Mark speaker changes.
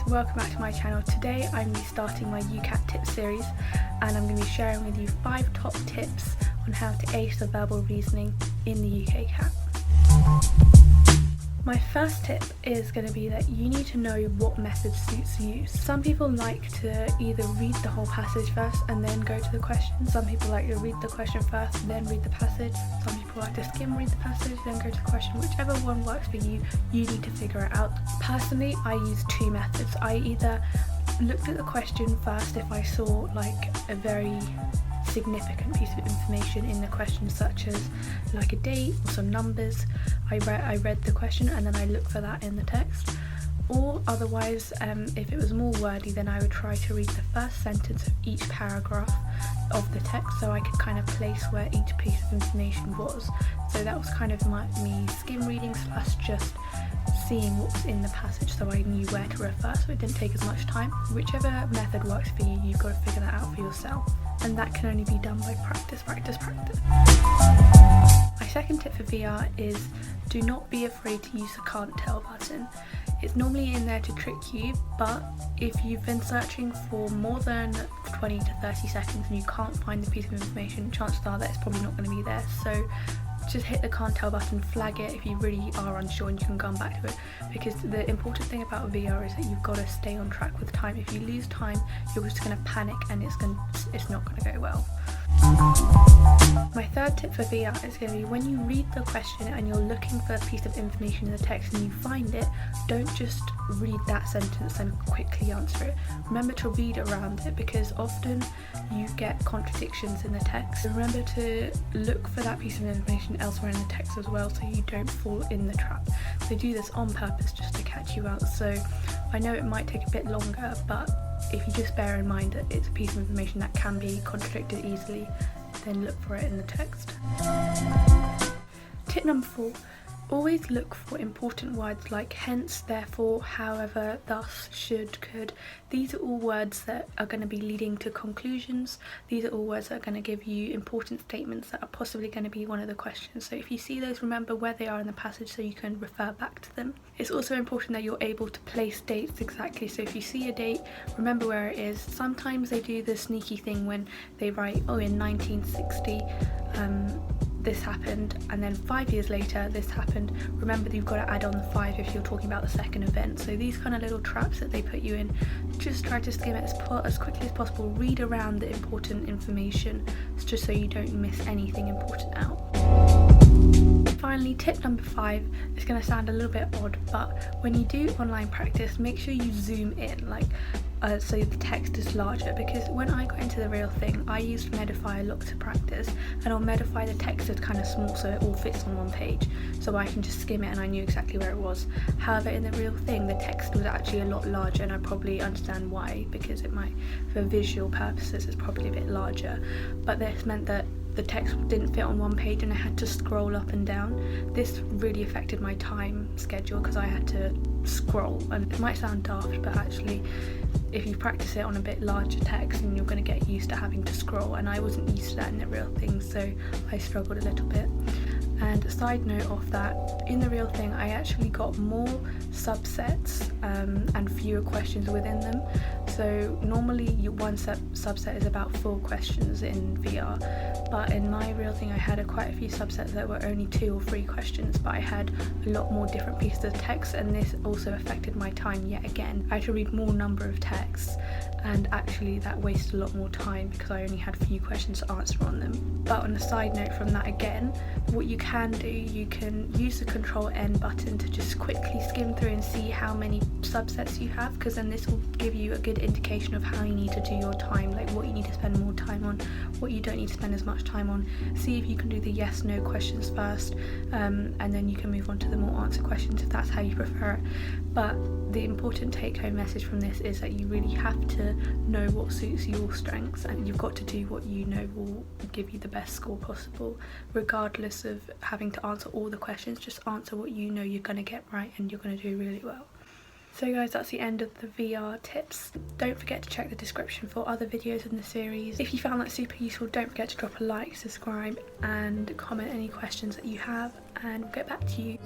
Speaker 1: welcome back to my channel. Today I'm going to be starting my UCAT tips series and I'm going to be sharing with you 5 top tips on how to ace the verbal reasoning in the UCAT. My first tip is going to be that you need to know what method suits you. Some people like to either read the whole passage first and then go to the question. Some people like to read the question first, then read the passage. Some people like to skim read the passage, then go to the question. Whichever one works for you, you need to figure it out. Personally, I use 2 methods. I either looked at the question first if I saw like a very significant piece of information in the question, such as like a date or some numbers. I read the question and then I look for that in the text. Or otherwise, if it was more wordy, then I would try to read the first sentence of each paragraph of the text so I could kind of place where each piece of information was. So that was kind of me skim reading / just seeing what was in the passage so I knew where to refer, so it didn't take as much time. Whichever method works for you, you've got to figure that out for yourself. And that can only be done by practice. My second tip for VR is do not be afraid to use the can't tell button. It's normally in there to trick you, but if you've been searching for more than 20 to 30 seconds and you can't find the piece of information, chances are that it's probably not going to be there. So just hit the can't tell button, flag it if you really are unsure, and you can come back to it, because the important thing about VR is that you've got to stay on track with time. If you lose time, you're just going to panic and it's not going to go well. My third tip for VR is going to be when you read the question and you're looking for a piece of information in the text and you find it, don't just read that sentence and quickly answer it. Remember to read around it, because often you get contradictions in the text. Remember to look for that piece of information elsewhere in the text as well, so you don't fall in the trap. So do this on purpose just to catch you out. So I know it might take a bit longer, but if you just bear in mind that it's a piece of information that can be contradicted easily, then look for it in the text. Tip number 4. Always look for important words like hence, therefore, however, thus, should, could. These are all words that are going to be leading to conclusions. These are all words that are going to give you important statements that are possibly going to be one of the questions. So if you see those, remember where they are in the passage so you can refer back to them. It's also important that you're able to place dates exactly. So if you see a date, remember where it is. Sometimes they do the sneaky thing when they write, oh, in 1960, this happened, and then 5 years later this happened. Remember that you've got to add on the 5 if you're talking about the second event. So these kind of little traps that they put you in, just try to skim it as quickly as possible. Read around the important information just so you don't miss anything important out. Finally, tip number 5 is going to sound a little bit odd, but when you do online practice, make sure you zoom in, so the text is larger, because when I got into the real thing, I used Medify a lot to practice, and on Medify the text is kind of small so it all fits on one page, so I can just skim it and I knew exactly where it was. However, in the real thing the text was actually a lot larger, and I probably understand why, because it might, for visual purposes, it's probably a bit larger, but this meant that the text didn't fit on one page and I had to scroll up and down. This really affected my time schedule because I had to scroll, and it might sound daft, but actually if you practice it on a bit larger text, and you're going to get used to having to scroll, and I wasn't used to that in the real thing, so I struggled a little bit. And a side note of that, in the real thing I actually got more subsets and fewer questions within them. So normally one subset is about 4 questions in VR, but in my real thing I had quite a few subsets that were only 2 or 3 questions, but I had a lot more different pieces of text, and this also affected my time yet again. I had to read more number of texts, and actually that wasted a lot more time because I only had a few questions to answer on them. But on a side note from that again, what you can do, you can use the Control-N button to just quickly skim through and see how many subsets you have, because then this will give you a good indication of how you need to do your time, like what you need to spend more time on, what you don't need to spend as much time on. See if you can do the yes no questions first, and then you can move on to the more answer questions if that's how you prefer it. But the important take-home message from this is that you really have to know what suits your strengths, and you've got to do what you know will give you the best score possible, regardless of having to answer all the questions. Just answer what you know you're going to get right and you're going to do really well. So guys, that's the end of the VR tips. Don't forget to check the description for other videos in the series. If you found that super useful, don't forget to drop a like, subscribe and comment any questions that you have, and we'll get back to you.